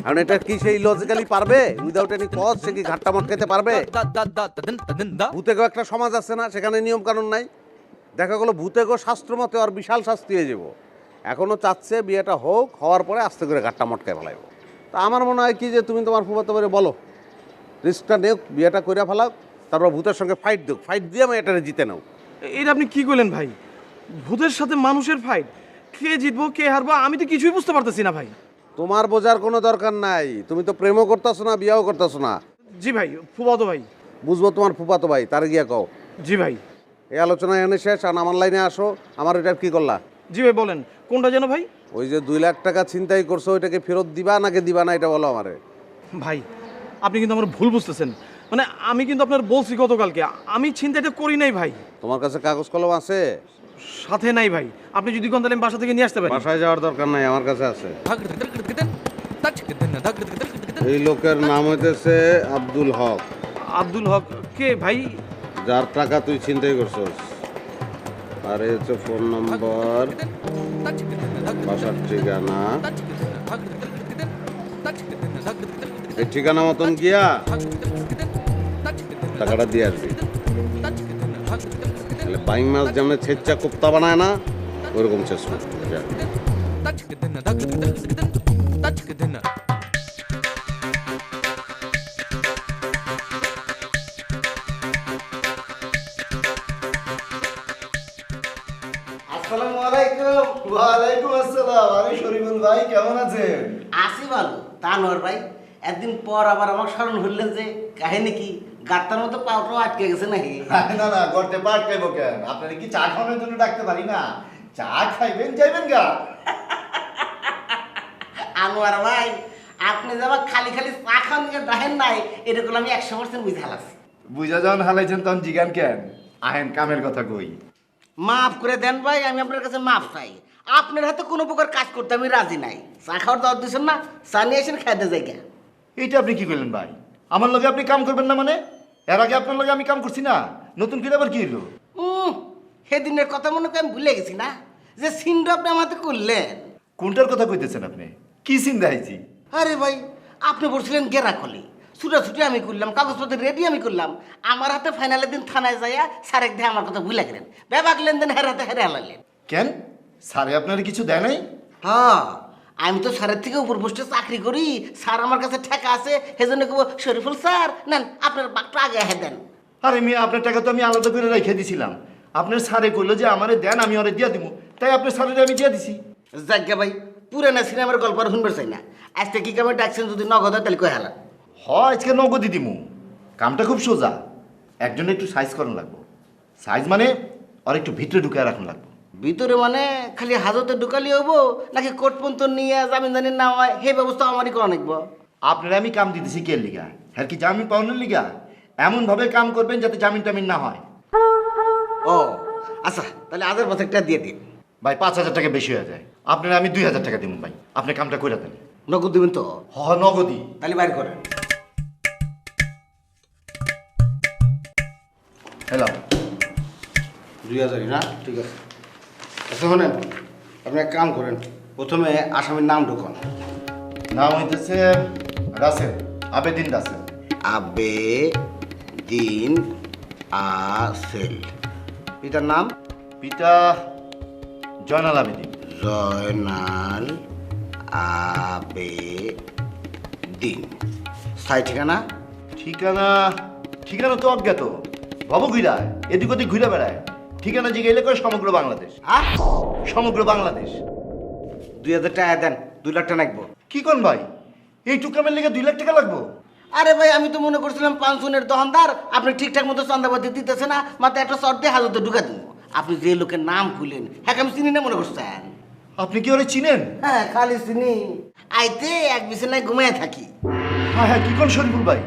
কারণ এটা কি সেই লজিক্যালি পারবে? উইদাউট এনি কজ সে কি ঘাটটা মটকাইতে পারবে? ভূতেকেও একটা সমাজ আছে না, সেখানে নিয়ম কানুন নাই। দেখা গেলো ভূতেকেও শাস্ত্র মতে আর বিশাল শাস্তি হয়ে যাব। এখনো চাচ্ছে বিয়েটা হোক, হওয়ার পরে আস্তে করে ঘাটটা মটকায় ফেলাইব। তা আমার মনে হয় কি যে তুমি তোমার ফুফাতো ভাইরে বলো রিস্কটা নেও, বিয়েটা কইরা ফেলাও, তারপর ভূতের সঙ্গে ফাইট দেও, ফাইট দিয়ে আমি এটারে জিতে নাও।
এটা আপনি কি করলেন ভাই? ভূতের সাথে মানুষের ফাইট, কে জিতবো কে হারবো আমি তো কিছুই বুঝতে পারতেছি না ভাই।
তোমার বোঝার কোনো দরকার নাই, তুমি তো প্রেমও করতেছো না, বিয়েও করতেছো না।
জি ভাই, ফুফাতো ভাই।
বুঝবো তোমার ফুফাতো ভাই, তার গিয়া কও।
জি ভাই।
এই আলোচনা এনে শেষ, আর আমার লাইনে আসো। আমার এটা কি করলা?
জি ভাই বলেন, কোনটা যেন ভাই?
ওই যে 2 লাখ টাকা ছিনতাই করছো, ওইটাকে ফেরত দিবা নাকি দিবা না, এটা বলো আমারে।
ভাই আপনি কিন্তু আমার ভুল বুঝতেছেন, মানে আমি কিন্তু আপনার বলছি গতকালকে আমি ছিনতাইটা করি নাই ভাই।
তোমার কাছে কাগজ কলম আছে?
সাথে নাই ভাই, আপনি যদি কোন তাহলে আমি বাসা থেকে নিয়ে আসতে পারি।
বাসায় যাওয়ার দরকার নাই, আমার কাছে আছে। এই লোকের নাম হইতেছে আব্দুল হক।
আব্দুল হক কে ভাই?
যার টাকা তুই ছিনতাই করছস। আর এই হচ্ছে ফোন নম্বর, বাসার ঠিকানা। এই ঠিকানা মতন গিয়া টাকাটা দিয়ে আসবি। তাহলে বাইং মাছ যেমন ছেচ্চা কোপ্তা বানায় না, ওরকম শেষ করবি।
আসসালামু আলাইকুম। ওয়ালাইকুম আসসালাম। আমি শরীফুল ভাই, কেমন আছেন?
আসি ভালো তা নর ভাই, একদিন পর আবার আমার স্মরণ হইলেন যে কাহিনী কি গাত্তার মতো পাউটাও আটকে গেছে নাকি?
না না, করতে পারতেইব কেন? আপনারা কি চা খাওয়ানোর জন্য ডাকতে পারি না? চা খাইবেন যাইবেন গা।
আনোয়ার ভাই, আপনি যে আমার খালি খালি চা খাওয়ান দিকে দেখেন নাই, এটা করলে আমি 100% বুঝে হালাছি।
বুঝা যখন হালাইছেন তখন জিগান কেন? আহেন কামের কথা কই।
মাফ করে দেন ভাই, আমি আপনার কাছে মাফ চাই। আপনার হাতে কোনো প্রকার কাজ করতে আমি রাজি নাই। চা খাওয়ার দাওয়াত দিচ্ছেন না, চা নিয়ে এসে খাইতে যাই গা।
এইটা আপনি কি করলেন ভাই? আমার লগে আপনি কাম করবেন না মানে? এর আগে আপনার লগে আমি কাম করছি না, নতুন করে আবার কি হলো?
সেদিনের কথা মনে করে আমি ভুলে গেছি না, যে সিনটা আপনি আমাকে করলেন।
কোনটার কথা কইতেছেন আপনি? কি চিন্তা হয়েছি?
আরে ভাই, আপনি বলছিলেন গেরাখলি, ছুটাছুটি আমি করলাম, কাগজপত্র রেডি আমি করলাম। আমার হাতে ফাইনালের দিন থানায় যাইয়া স্যারেক দিয়ে আমার কথা ভুলে গেলেন, ব্যাপাক লেনদেন হেরাতে হেরে হালালেন।
কেন স্যারে আপনার কিছু দেয় নাই?
হ্যাঁ, আমি তো স্যারের থেকে উপর পোস্টে চাকরি করি, স্যার আমার কাছে ঠেকা আছে, সেজন্য কেবল শরীফুল স্যার নেন আপনার বাঘটা আগে দেন।
আরে মেয়ে, আপনার টাকা তো আমি আলাদা করে রেখে দিছিলাম। আপনার স্যারে কইলো যে আমারে দেন, আমি ওরে দিয়া দিব, তাই আপনার স্যারের আমি দিয়া দিছি।
যাজ্ঞা ভাই, পুরানা সিনেমার গল্প আর শুনবার চাই না। আজকে কি কামে ডাকছেন, যদি নগদ হয় তাহলে কই হালান।
আজকে নগদি দিমু। কামটা খুব সোজা। একজনে একটু সাইজ করানো লাগবো। সাইজ মানে আর একটু ভিতরে ঢুকে রাখুন লাগবো।
ভিতরে মানে খালি হাজতে ঢুকালি হবো, নাকি কোর্ট পর্যন্ত নিয়ে জামিনদানি না হয় সেই ব্যবস্থা আমারই করা লাগবো?
আপনারা আমি কাম দিতেছি কে লিগা? হ্যাঁ, কি জামিন পাওয়ানোর লিগা? এমন ভাবে কাম করবেন যাতে জামিন টামিন না হয়।
ও আচ্ছা, তাহলে আজের পথে একটা দিয়ে দিন
ভাই। 5,000 টাকা বেশি হয়ে যায়। আপনারা আমি 2,000 টাকা দিব ভাই। আপনি কামটা করে দেন।
নগদ দিবেন তো?
নগদি।
তাহলে বাইর করেন।
হ্যালো,
2000 না? ঠিক আছে। আচ্ছা শোনেন, আপনি এক কাম করেন, প্রথমে আসামির নাম ঢুকান।
নাম হইতেছে রাসেল, আবেদিন রাসেল।
আবেদিন আসেল। পিতার নাম?
পিতা জয়নাল আবেদিন।
জয়নাল আবেদিন। স্থায়ী ঠিকানা?
ঠিকানা তো অজ্ঞাত। ভব ঘুরায়, এদিক ওদিক ঘুরে বেড়ায়। ঠিকানা জিগাইলে করে সমগ্র বাংলাদেশ। সমগ্র বাংলাদেশ।
2000 টাকা দেন, 2 লাখ টাকা লাগবো।
কি কোন ভাই, এইটুক কামের লেগে 2 লাখ টাকা লাগবো?
আরে ভাই, আমি তো মনে করছিলাম পাঁচজনের দোকানদার, আপনি ঠিকঠাক মতো চান্দাবাদি দিতেছে না, মাত্র একটা শর্ট দিয়ে হাজতে ঢুকা দিব। আপনি যে লোকের নাম খুলেন, হ্যাঁ আমি চিনি না মনে করছেন?
আপনি কি ওরে চিনেন?
হ্যাঁ, খালি চিনি। আইতে এক বিছানায় ঘুমিয়ে থাকি।
হ্যাঁ হ্যাঁ, কি কোন শরীফুল ভাই?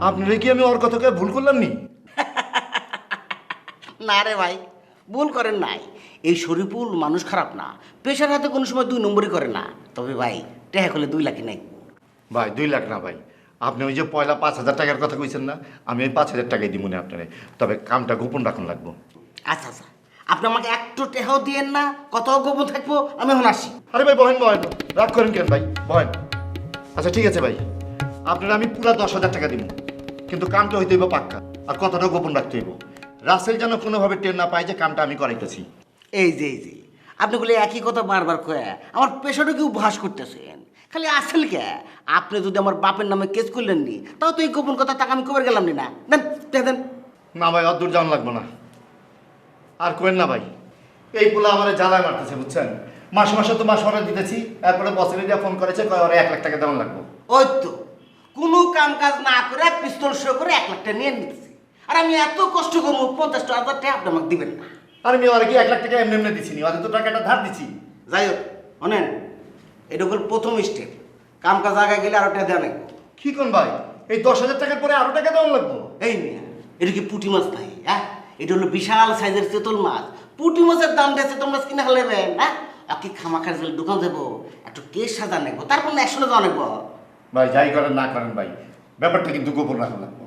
আপনারা কি আমি ওর কথাকে ভুল করলাম নি?
না রে ভাই, ভুল করেন নাই। এই শরীফুল মানুষ খারাপ না, পেশার হাতে কোনো সময় 2 নম্বরই করে না। তবে ভাই, টেহা করলে 2 লাখই নাই।
ভাই 2 লাখ না ভাই, আপনি ওই যে পয়লা 5,000 টাকার কথা কইছেন না, আমি ওই 5,000 টাকাই দিব না আপনারে। তবে কামটা গোপন রাখুন লাগবো।
আচ্ছা আচ্ছা, আপনি আমাকে একটু টেহাও দিয়েন না, কত গোপন থাকবো, আমি এখন আসি।
আরে ভাই বহেন, রাগ করেন কেন ভাই, বহেন। আচ্ছা ঠিক আছে ভাই, আপনারা আমি পুরা 10,000 টাকা দিব, কিন্তু কামটা হইতে হইব পাক্কা, আর কথাটা গোপন রাখতে হইব। রাসেল যেন কোনোভাবে টের না পায় যে কামটা আমি করাইতেছি।
এই যে আপনি বলে একই কথা বারবার কয়ে আমার পেশাটা কি উপহাস করতেছেন? খালি আসেল কে? আপনি যদি আমার বাপের নামে কেস করলেন নি, তাও তো এই গোপন কথা টাকা আমি কবে গেলাম নি না। দেন দেন।
না ভাই, অত দূর যাওয়ান লাগবো না। আর কোয়েন না ভাই, এই পোলা আমার জ্বালায় মারতেছে বুঝছেন। মাসে মাসে তো মাস অর্ডার দিতেছি, তারপরে বছরে দিয়ে ফোন করেছে, কয় ওরা 1 লাখ টাকা দেওয়ান লাগবো।
ওই তো, কোনো কাম কাজ না করে পিস্তল শো করে 1 লাখ টাকা নিয়ে নিতেছি। আর আমি এত কষ্ট করবো, 50,000 টাকা আপনি আমাকে দিবেন না।
আর আমি ওরা কি 1 লাখ টাকা এমনি এমনি দিচ্ছি নি, ওদের তো টাকাটা ধার দিচ্ছি।
যাই হোক, শোনেন, এটা হল প্রথম স্টেপ। কাম কাজ আগে গেলে আরো টাকা দেওয়া লাগবে।
কি কোন ভাই, এই 10,000 টাকার পরে আরো টাকা দেওয়ান লাগবো?
এই মিয়া, এটা কি পুঁটি মাছ ভাই? হ্যাঁ, এটা হলো বিশাল সাইজের চেতল মাছ। পুঁটি মাছের দাম দিয়ে চেতল মাছ কিনে হলেবেন? হ্যাঁ, আপনি খামাখার জেল দোকান যাবো, একটু কেস সাজা নেবো, তারপর না 100 টাকা নেবো।
ভাই যাই করেন না করেন ভাই, ব্যাপারটা কিন্তু গোপন রাখা লাগবো।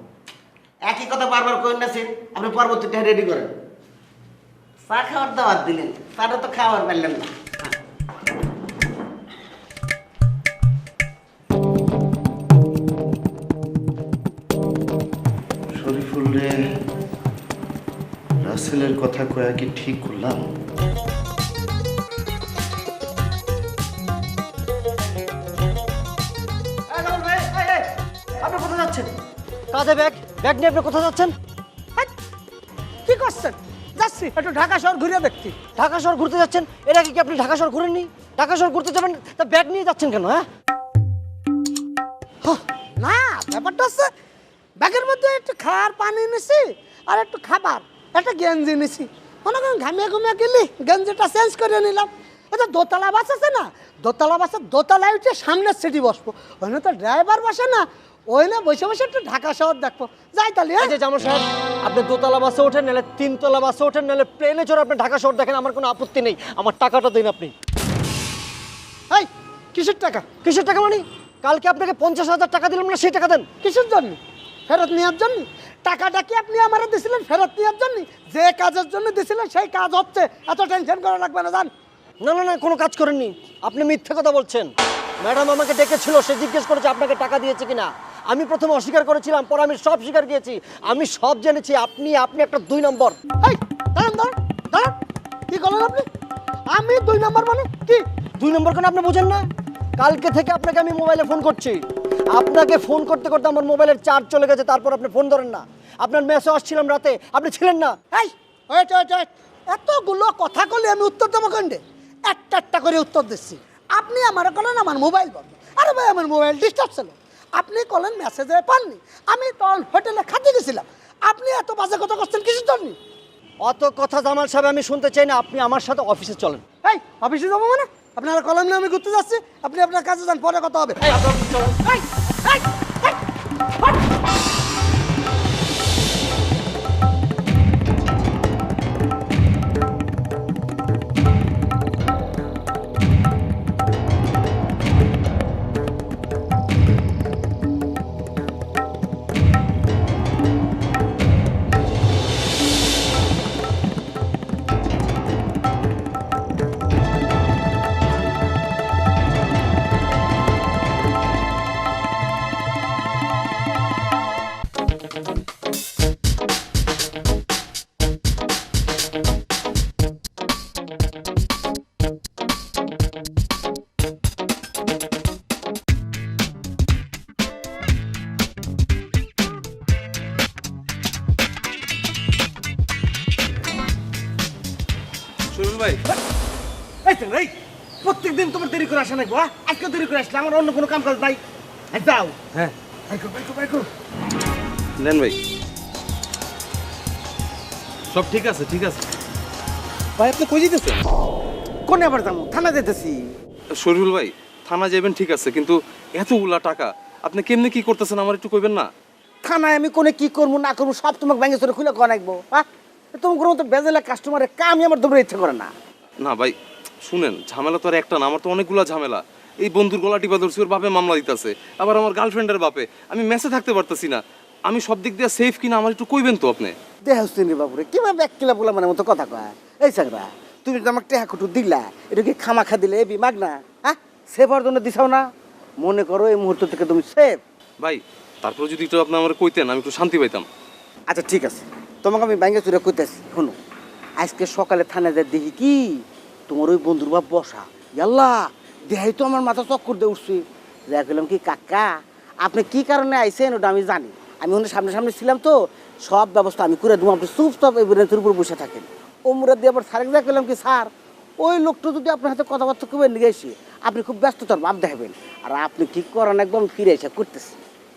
একই কথা বারবার করেন না স্যার, আপনি পরবর্তীটা রেডি করেন। চা খাওয়ার দাওয়াত দিলেন, চাটা তো খাওয়ার পারলেন না।
শরীফুলে রাসেলের কথা কয়া কি ঠিক করলাম?
আপনি কোথায় যাচ্ছেন? কাঁধে ব্যাগ, ব্যাগ নিয়ে আপনি কোথায় যাচ্ছেন?
কি করছেন? যাচ্ছি একটু ঢাকা শহর ঘুরে দেখছি।
ঢাকা শহর ঘুরতে যাচ্ছেন? এর আগে কি আপনি ঢাকা শহর ঘুরেননি? ঢাকা শহর ঘুরতে যাবেন তা ব্যাগ নিয়ে যাচ্ছেন কেন? হ্যাঁ,
না ব্যাপারটা হচ্ছে ব্যাগের মধ্যে একটু খাওয়ার পানি নিছি আর একটু খাবার একটা গেঞ্জি নিছি মনে করেন ঘামিয়ে ঘুমিয়ে গেলি গেঞ্জিটা চেঞ্জ করে নিলাম ওটা দোতলা বাস আছে না দোতলা বাসের দোতলায় উঠে সামনের সিটি বসবো ওখানে তো ড্রাইভার বসে না ওই না বসে বসে একটু ঢাকা শহর দেখবো যাই তাহলে
এই যে জামাল সাহেব আপনি দোতলা বাসে ওঠেন নাহলে তিনতলা বাসে ওঠেন নাহলে প্লেনে চড়ে আপনি ঢাকা শহর দেখেন আমার কোনো আপত্তি নেই আমার টাকাটা দিন আপনি
এই কিসের টাকা
কিসের টাকা মানে কালকে আপনাকে 50,000 টাকা দিলাম না সেই টাকা দেন
কিসের জন্য ফেরত নেওয়ার জন্য টাকাটা কি আপনি আমার দিয়েছিলেন ফেরত নেওয়ার জন্য যে কাজের জন্য দিয়েছিলেন সেই কাজ হচ্ছে এত টেনশন করা লাগবে না জান
না না না কোনো কাজ করেননি আপনি মিথ্যে কথা বলছেন ম্যাডাম আমাকে ডেকেছিল সে জিজ্ঞেস করেছে আপনাকে টাকা দিয়েছে কিনা আমি প্রথমে অস্বীকার করেছিলাম পরে আমি সব স্বীকার গিয়েছি আমি সব জেনেছি আপনি একটা 2 নম্বর
এই দাঁড়ান দাঁড়ান দাঁড়ান কি করলেন আপনি আমি 2 নম্বর মানে কি
2 নম্বর কেন আপনি বোঝেন না কালকে থেকে আপনাকে আমি মোবাইলে ফোন করছি আপনাকে ফোন করতে করতে আমার মোবাইলের চার্জ চলে গেছে তারপর আপনি ফোন ধরেন না আপনার মেসেজ আসছিলাম রাতে আপনি ছিলেন না
এই ওয়েট ওয়েট ওয়েট এতগুলো কথা বলে আমি উত্তর দেবো কেন্দ্রে একটা করে উত্তর দিচ্ছি আপনি আমার বলেন আমার মোবাইল বন্ধ আরে ভাই আমার মোবাইল ডিস্টার্ব ছিল আপনি বলেন মেসেজে পাননি আমি তখন হোটেলে খাতে গেছিলাম আপনি এত বাজে কথা করছেন কিছুর জন্য
অত কথা জামাল সাহেব আমি শুনতে চাই না আপনি আমার সাথে অফিসে চলেন
এই অফিসে যাবো মানে আপনারা কলম নিয়ে আমি ঘুরতে যাচ্ছি আপনি আপনার কাছে যান পরে কথা হবে এই, এই, এই, হট।
এই প্রত্যেকদিন তোমার দেরি করে আসা নাই গো আজকে দেরি করে আসলে আমার অন্য কোনো কাম কাজ নাই যাও
হ্যাঁ
নেন ভাই
সব ঠিক আছে ঠিক আছে
ভাই আপনি কই যেতেছেন কোনে আবার যাবো থানা যেতেছি
শরীফুল ভাই থানা যাবেন ঠিক আছে কিন্তু এতগুলা টাকা আপনি কেমনে কি করতেছেন আমার একটু কইবেন না
থানায় আমি কোনে কি করবো না করবো সব তোমাকে ব্যাঙ্গে চলে খুলে কোয়া রাখবো তোমার কোনো মতো বেজেলা কাস্টমারের কামই আমার তোমরা ইচ্ছে করে না
না ভাই শুনেন ঝামেলা তো আর একটা না আমার তো অনেকগুলা ঝামেলা এই বন্ধুর গলা টিপা ধরছি ওর বাপে মামলা দিতেছে আবার আমার গার্লফ্রেন্ডের বাপে আমি মেসে থাকতে পারতেছি না আমি সব দিক দিয়ে সেফ কিনা আমার একটু কইবেন তো আপনি
দেহ রে বাবুরে কিভাবে এক কিলা বলা মানে মতো কথা কয় এই সাকরা তুমি তো আমাকে টেহা কুটু দিলা এটা কি খামাখা দিলে এবি মাগ না হ্যাঁ সেফার জন্য দিছাও না মনে করো এই মুহূর্ত থেকে তুমি সেফ
ভাই তারপরে যদি একটু আপনি আমার কইতেন আমি একটু শান্তি পাইতাম
আচ্ছা ঠিক আছে তোমাকে আমি ব্যাঙ্গে চুরে কইতেছি শোনো আজকে সকালে থানায় যাই দেখি কি তোমার ওই বন্ধুর বাপ বসা ইয়াল্লা দেহাই তো আমার মাথা চক্কর দিয়ে উঠছি যা করলাম কি কাকা আপনি কি কারণে আইসেন ওটা আমি জানি আমি ওখানে সামনে সামনে ছিলাম তো সব ব্যবস্থা আমি করে দেবো আপনি চুপচাপ এই ব্রেঞ্চের উপর বসে থাকেন ওমরা দিয়ে আবার সারেক যা করলাম কি স্যার ওই লোকটা যদি আপনার হাতে কথাবার্তা খুবই নিয়ে এসে আপনি খুব ব্যস্ততার ভাব দেখাবেন আর আপনি কি করেন একদম ফিরে এসে করতেছি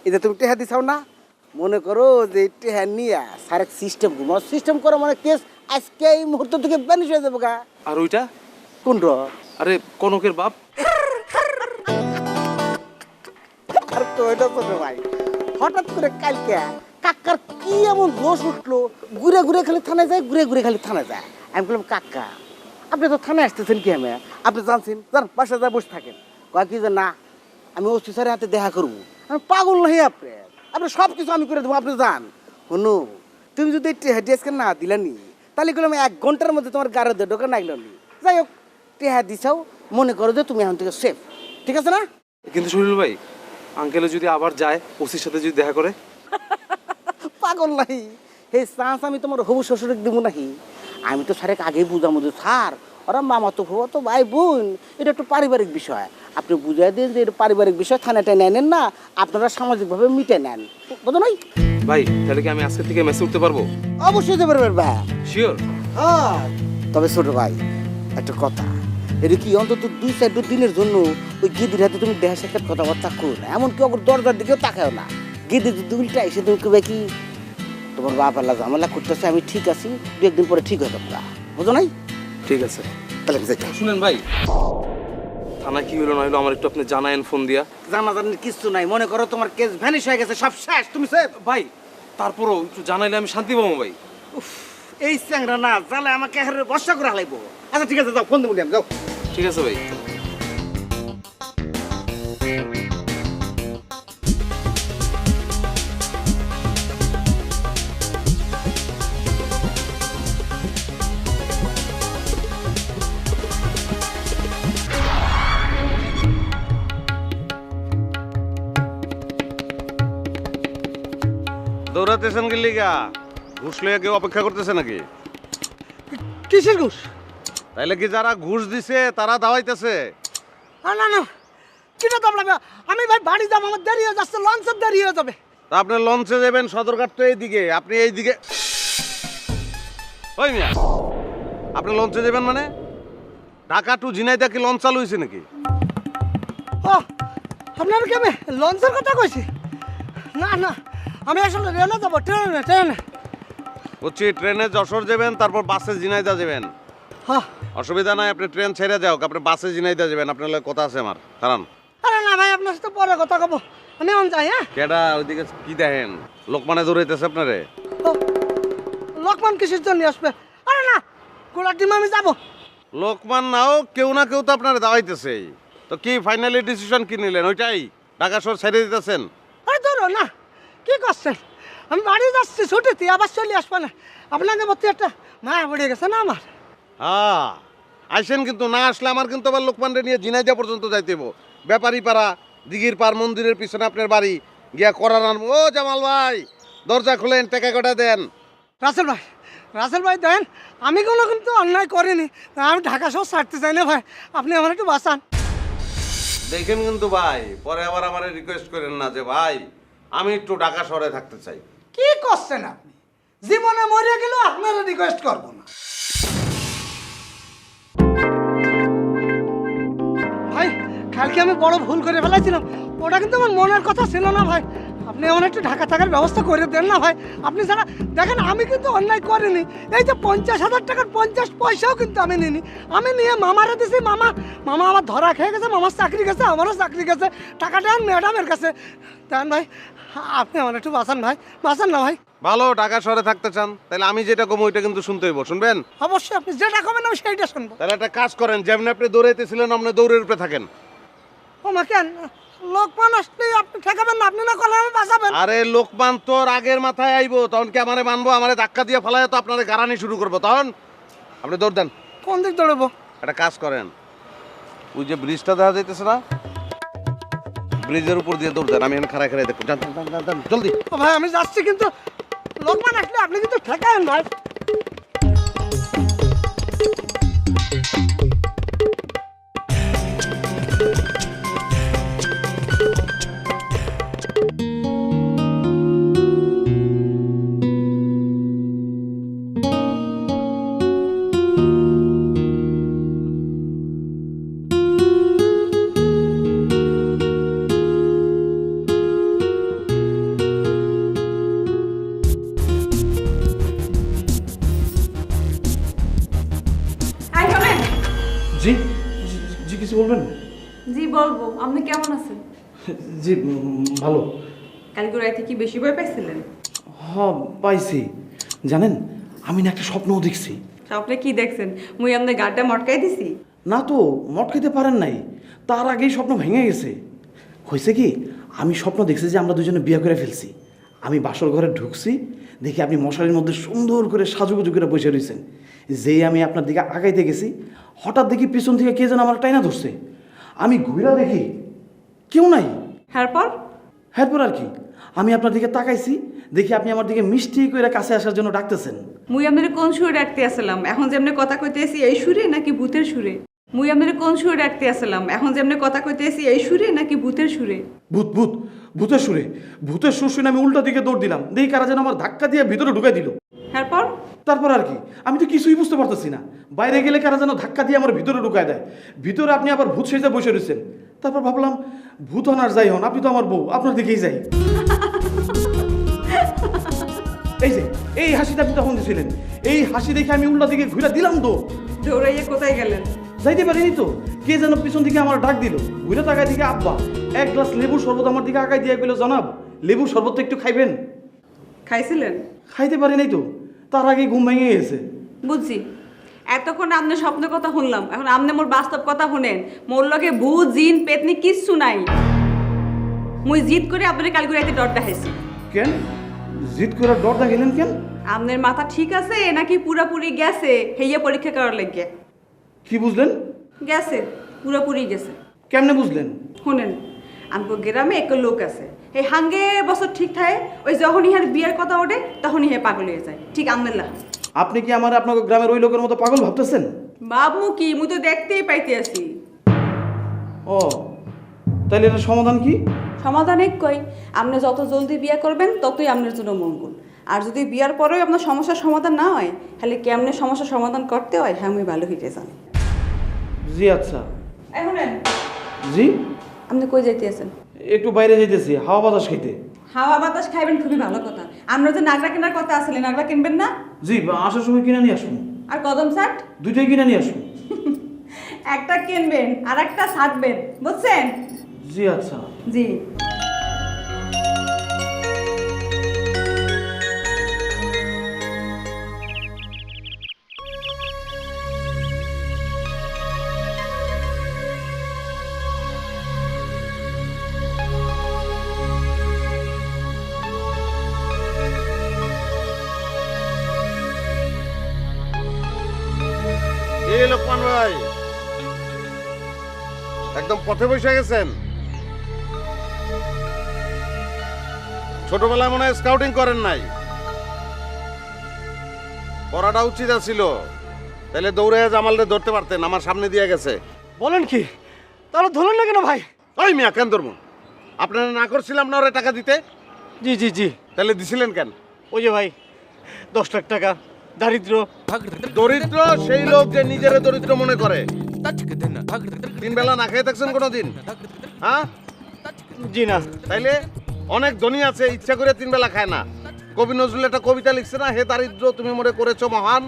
এই যে তুমি টেহা দিছাও না মনে করো যে টেহা নিয়ে সারেক সিস্টেম ঘুমাও সিস্টেম করো মানে কেস আজকে এই মুহূর্ত থেকে ব্যানিশ হয়ে যাবো গা
আর ওইটা
কোন
আরে কনকের বাপ
আর তো এটা ছোট ভাই হঠাৎ করে কালকে কাকার কি এমন দোষ উঠলো ঘুরে ঘুরে খালি থানায় যায় ঘুরে ঘুরে খালি থানায় যায় আমি বললাম কাকা আপনি তো থানায় আসতেছেন কি আমি আপনি জানছেন যান বাসায় যায় বসে থাকেন কয় কি যে না আমি ওসি স্যারের হাতে দেখা করবো আমি পাগল নহি আপনি আপনি সব কিছু আমি করে দেবো আপনি যান শুনো তুমি যদি টেহা না দিলানি তাহলে আমি 1 ঘন্টার মধ্যে তোমার গাড়ি দিয়ে ঢোকা নাইল নি যাই হোক টেহা দিছাও মনে করো যে তুমি এখন থেকে সেফ ঠিক আছে না
কিন্তু শরীফুল ভাই আঙ্কেলে যদি আবার যায় ওসির সাথে যদি দেখা করে
পাগল নাহি এই চান্স আমি তোমার হবু শ্বশুরকে দিব নাকি আমি তো স্যারেক আগেই বুঝাবো যে স্যার ওরা মামা তো হবো তো ভাই বোন এটা একটু পারিবারিক বিষয় আপনি বুঝাই দিন যে এটা পারিবারিক বিষয় থানাটায় নেন না আপনারা সামাজিকভাবে মিটে নেন বুঝো নাই
ভাই তাহলে কি আমি আজকে থেকে মেসে উঠতে পারবো
অবশ্যই দিতে পারবেন ভাই
শিওর
হ্যাঁ তবে ছোট ভাই একটা কথা এটা কি অন্তত 2-4 দিনের জন্য ওই গিদির হাতে তুমি দেখা সাক্ষাৎ কথাবার্তা করো না, এমনকি ওর দরজার দিকেও তাকাও না। গিদি যদি উল্টা এসে তুমি কবে কি তোমার বাপ আল্লাহ ঝামেলা করতেছে, আমি ঠিক আছি, 2-1 দিন পরে ঠিক হয়ে যাবো, বুঝো নাই?
ঠিক আছে।
তাহলে যাই।
শুনেন ভাই, থানা কি হলো না হলো আমার একটু আপনি জানায়েন ফোন দিয়া।
জানাজানির কিছু নাই, মনে করো তোমার কেস ভ্যানিশ হয়ে গেছে, সব শেষ, তুমি সেফ।
ভাই তারপরও একটু জানাইলে আমি শান্তি পাবো ভাই।
এই চ্যাংরা না জালে আমাকে হারে বর্ষা করে হালাইবো। আচ্ছা ঠিক আছে, যাও ফোন দেবো, যাও।
ঠিক আছে ভাই।
দৌড়াতেছেন কি লিগা? ঘুষ লইয়া কেউ অপেক্ষা করতেছে নাকি?
কিসের ঘুষ?
তাইলে কি যারা ঘুষ দিছে তারা দাওয়াইতেছে?
না না, কিটা দাম লাগবে? আমি ভাই বাড়ি যাবো, আমার দেরি হয়ে যাচ্ছে, লঞ্চের দেরি হয়ে যাবে।
তা আপনি লঞ্চে যাবেন, সদরঘাট তো এইদিকে, আপনি এইদিকে। ওই মিয়া, আপনি লঞ্চে যাবেন মানে? ঢাকা টু ঝিনাইদহ কি লঞ্চ চালু হয়েছে নাকি?
ও, আপনার কি আমি লঞ্চের কথা কইছি? না না, আমি আসলে রেলে যাবো, ট্রেনে।
বুঝছি, ট্রেনে যশোর যাবেন, তারপর বাসে ঝিনাইদহ যাবেন।
হ্যাঁ,
অসুবিধা নাই, আপনি ট্রেন ছেড়ে যাও, আপনি বাসে ঝিনাইদহ যাবেন। আপনার লগে কথা আছে আমার, কারণ
আরে না ভাই, আপনার সাথে পরে কথা কব, আমি এখন যাই। হ্যাঁ,
কেডা ওইদিকে কি দেখেন? লোকমানে দৌড়াইতেছে আপনারে।
লোকমান কিসের জন্য আসবে? আরে না, গোলার ডিম আমি যাবো।
লোকমান নাও, কেউ না কেউ তো আপনারা দাওয়াইতেছে। তো কি ফাইনালি ডিসিশন কি নিলেন? ওইটাই ঢাকা শহর ছেড়ে দিতেছেন?
আরে ধরো না, কি করছেন? আমি বাড়ি যাচ্ছি ছুটিতে, আবার চলে আসবে না। আপনাকে প্রতি একটা মায়া পড়ে গেছে না আমার।
হ্যাঁ, আইসেন, কিন্তু না আসলে আমার কিন্তু আবার লোকমানরে নিয়ে ঝিনাইদহ পর্যন্ত যাইতে হইব। ব্যাপারী পাড়া, দিঘির পাড়, মন্দিরের পিছনে আপনার বাড়ি গিয়া করার আনবো। ও জামাল ভাই, দরজা খুলেন, টাকা কটা দেন।
রাসেল ভাই দেন, আমি কোনো কিন্তু অন্যায় করিনি, আমি ঢাকা শহর ছাড়তে চাই না ভাই, আপনি আমার একটু বাঁচান।
দেখেন কিন্তু ভাই, পরে আবার আমার রিকোয়েস্ট করেন না যে ভাই আমি একটু ঢাকা শহরে থাকতে চাই।
কি করছেন আপনি? জীবনে মরে গেলেও আপনারা রিকোয়েস্ট করবো না ভাই। কালকে আমি বড় ভুল করে ফেলেছিলাম, ওটা কিন্তু আমার মনের কথা ছিল না ভাই। আপনি আমার একটু ঢাকা থাকার ব্যবস্থা করে দেন না ভাই। আপনি ছাড়া দেখেন, আমি কিন্তু অন্যায় করিনি। এই যে 50,000 টাকার 50 পয়সাও কিন্তু আমি নিইনি, আমি নিয়ে মামারে দিছি। মামা আমার ধরা খেয়ে গেছে, মামার চাকরি গেছে, আমারও চাকরি গেছে, টাকাটা ম্যাডামের কাছে দেন ভাই। আপনি আমার একটু বাঁচান ভাই, বাঁচান না ভাই।
ভালো, ঢাকা শহরে থাকতে চান? তাহলে আমি যেটা কমো ওইটা কিন্তু শুনতে হইব, শুনবেন?
অবশ্যই, আপনি যেটা কমেন আমি সেইটা শুনবো।
তাহলে একটা কাজ করেন, যেমন আপনি দৌড়াইতেছিলেন, আপনি দৌড়ের উপরে থাকেন।
ও মা, কেন লোকমান আসলে আপনি ঠেকাবেন না? আপনি না করলে আমি বাঁচাবেন।
আরে লোকমান তোর আগের মাথায় আইবো, তখন কি আমারে মানবো? আমারে ধাক্কা দিয়ে ফেলায় তো আপনারে গারানি শুরু করবো, তখন আপনি দৌড় দেন।
কোন দিক দৌড়বো?
একটা কাজ করেন, ওই যে ব্রিজটা দেখা যাইতেছে না, ব্রিজের উপর দিয়ে দৌড় দেন। আমি এখানে খাড়ায় খাড়ায় দেখো, জলদি।
ও ভাই, আমি যাচ্ছি, কিন্তু লোকমান আসলে আপনি কিন্তু ঠেকাবেন ভাই।
জি জি, কিছু বলবেন?
জি বলবো। আপনি কেমন আছেন?
জি ভালো।
কালকে রাতে কি বেশি ভয় পাইছিলেন?
হ্যাঁ পাইছি। জানেন, আমি না একটা স্বপ্নও দেখছি।
আপনি কি দেখছেন? মুই আপনার গাড়টা মটকাই দিছি?
না তো, মটকাইতে পারেন নাই, তার আগেই স্বপ্ন ভেঙে গেছে। হয়েছে কি, আমি স্বপ্ন দেখছি যে আমরা দুজনে বিয়ে করে ফেলছি। আমি বাসর ঘরে ঢুকছি, দেখি আপনি মশারির মধ্যে সুন্দর করে সাজুগুজু করে বসে রয়েছেন। যেই আমি আপনার দিকে আগাইতে গেছি, হঠাৎ দেখি পিছন থেকে কে যেন আমার টাইনা ধরছে। আমি ঘুরা দেখি কেউ নাই।
এরপর
আর কি, আমি আপনার দিকে তাকাইছি, দেখি আপনি আমার দিকে মিষ্টি করে কাছে আসার জন্য ডাকতেছেন।
মুই আপনার কোন সুরে ডাকতে আসলাম? এখন যেমনি কথা কইতেছি এই সুরে নাকি ভূতের সুরে? মুই আপনার কোন সুরে ডাকতে আসলাম? এখন যেমনি কথা কইতেছি এই সুরে নাকি ভূতের সুরে?
ভূতের সুরে। ভূতের সুর শুনে আমি উল্টা দিকে দৌড় দিলাম, দেখি কারা যেন আমার ধাক্কা দিয়ে ভিতরে ঢুকাই দিল।
এরপর
তারপর আর কি, আমি তো কিছুই বুঝতে পারতেছি না। বাইরে গেলে কারা যেন ধাক্কা দিয়ে আমার ভিতরে ঢুকায় দেয়, ভিতরে আপনি আবার ভূত সেজে বসে রয়েছেন। তারপর ভাবলাম ভূত হন আর যাই হন, আপনি তো আমার বউ, আপনার দিকেই যাই। এই যে এই হাসিটা আপনি তখন দিয়েছিলেন, এই হাসি দেখে আমি উল্টা দিকে ঘুরে দিলাম তো।
দৌড়াইয়ে কোথায় গেলেন?
যাইতে পারিনি তো, কে যেন পিছন দিকে আমার ডাক দিল, ঘুরে তাকায় দিকে আব্বা এক গ্লাস লেবুর শরবত আমার দিকে আগায় দিয়ে গেল, জনাব লেবুর শরবত তো একটু খাইবেন।
খাইছিলেন?
খাইতে পারি নাই তো, তার আগে ঘুম ভেঙে গেছে।
বুঝছি, এতক্ষণ আপনি স্বপ্নের কথা শুনলাম, এখন আপনি মোর বাস্তব কথা শুনেন। মোর লগে ভূত জিন পেতনি কিচ্ছু নাই। মুই জিদ করে আপনার কালকে রাতে ডর দেখাইছি।
কেন জিদ করে ডর দেখাইলেন কেন?
আপনার মাথা ঠিক আছে নাকি পুরাপুরি গেছে হেইয়া পরীক্ষা করার লাগে।
কি বুঝলেন?
গেছে, পুরাপুরি গেছে।
কেমনে বুঝলেন?
শুনেন, আমগো গ্রামে এক লোক আছে, এই হাঙ্গে বছর ঠিক থাকে, ওই যখন ইহার বিয়ের কথা ওঠে তখন ইহে পাগল হয়ে যায়। ঠিক আন্দুল্লাহ।
আপনি কি আমার আপনার গ্রামের ওই লোকের মতো পাগল ভাবতেছেন?
বাবু কি, মুই তো দেখতেই পাইতে আছি।
ও তাইলে এর সমাধান কি?
সমাধান একই, আপনি যত জলদি বিয়ে করবেন ততই আপনার জন্য মঙ্গল। আর যদি বিয়ার পরেও আপনার সমস্যার সমাধান না হয়, তাহলে কেমনে সমস্যার সমাধান করতে হয় হ্যাঁ আমি ভালো হইতে জানি।
জি আচ্ছা।
এখন
জি
আপনি কই যাইতে আছেন?
একটু বাইরে যাইতেছি হাওয়া বাতাস খাইতে।
হাওয়া বাতাস খাইবেন, খুবই ভালো কথা। আমরা যে নাগরা কেনার কথা আসলে, নাগরা কিনবেন না?
জি আসার সময় কিনে নিয়ে আসুন।
আর কদম শার্ট?
দুইটাই কিনে নিয়ে আসুন।
একটা কিনবেন আর একটা ছাড়বেন, বুঝছেন?
জি আচ্ছা।
জি।
এই লোকমান ভাই একদম পথে বসে গেছেন। ছোটবেলায় মনে হয় স্কাউটিং করেন নাই, পড়াটা উচিত ছিল, তাহলে দৌড়ে জামালরে ধরতে পারতেন। আমার সামনে দিয়ে গেছে।
বলেন কি? তাহলে ধরলেন না কেন ভাই?
ওই মিয়া কেন ধরবো? আপনারা না করছিলাম না ওরে টাকা দিতে?
জি জি জি।
তাহলে দিছিলেন কেন?
ওই যে ভাই 10 লাখ টাকা। দারিদ্র
দরিদ্র সেই লোক যে নিজের দরিদ্র মনে করে। তিন বেলা না খেয়ে থাকছেন কোনোদিন? হ্যাঁ
জি না।
তাইলে অনেক ধনী আছে ইচ্ছা করে তিন বেলা খায় না। কবি নজরুল একটা কবিতা লিখছে না, হে দারিদ্র তুমি মরে করেছো মহান।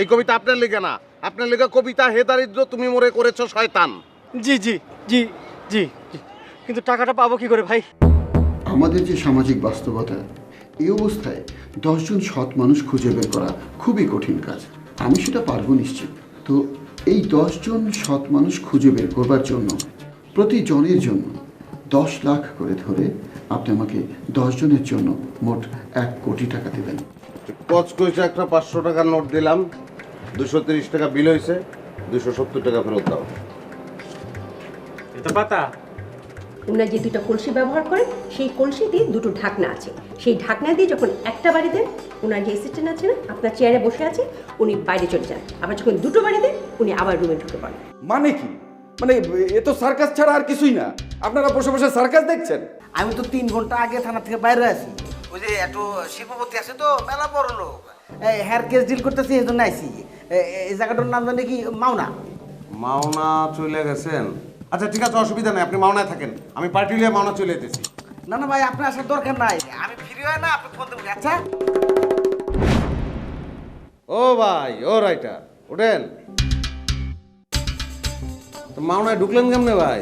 এই কবিতা আপনার লেখা না, আপনার লেখা কবিতা হে দারিদ্র তুমি মরে করেছো শয়তান।
জি জি জি জি জি। কিন্তু টাকাটা পাবো কি করে ভাই?
আমাদের যে সামাজিক বাস্তবতা, এই অবস্থায় 10 জন সৎ মানুষ খুঁজে বের করা খুবই কঠিন কাজ। আমি সেটা পারবো নিশ্চিত। তো এই 10 জন সৎ মানুষ খুঁজে বের করবার জন্য প্রতি জনের জন্য 10 লাখ করে ধরে আপনি আমাকে 10 জনের জন্য মোট 1 কোটি টাকা দেবেন।
কচ কইছে একটা 500 টাকার নোট দিলাম, 230 টাকা বিল হয়েছে, 270 টাকা ফেরত দাও।
এটা পাতা
ওনার যে দুটো কলসি ব্যবহার করেন, সেই কলসিতে দুটো ঢাকনা আছে। সেই ঢাকনা দিয়ে যখন একটা বাড়ি দেন, ওনার যে অ্যাসিস্ট্যান্ট আছে না আপনার চেয়ারে বসে আছে, উনি বাইরে চলে যান। আবার যখন দুটো বাড়ি দেন, উনি আবার রুমে ঢুকে পড়েন।
মানে কি? মানে এ তো সার্কাস ছাড়া আর কিছুই না। আপনারা বসে বসে সার্কাস দেখছেন?
আমি তো 3 ঘন্টা আগে থানা থেকে বাইরে আছি। ওই যে একটু শিল্পপতি আছে তো, মেলা বড় লোক, হেয়ার কেস ডিল করতেছি, এই জন্য আইসি। এই জায়গাটার নাম জানি কি মাওনা।
মাওনা চলে গেছেন? আচ্ছা ঠিক আছে, অসুবিধা নেই, আপনি মাওনায় থাকেন, আমি পার্টি লিয়ে মাওনা চলে যেতেছি।
না না ভাই, আপনার আসার দরকার নাই, আমি ফ্রি হয় না, আপনি ফোন দেবেন। আচ্ছা
ও ভাই, ও রাইটার, ওঠেন। মাওনায় ঢুকলেন কেমনে ভাই?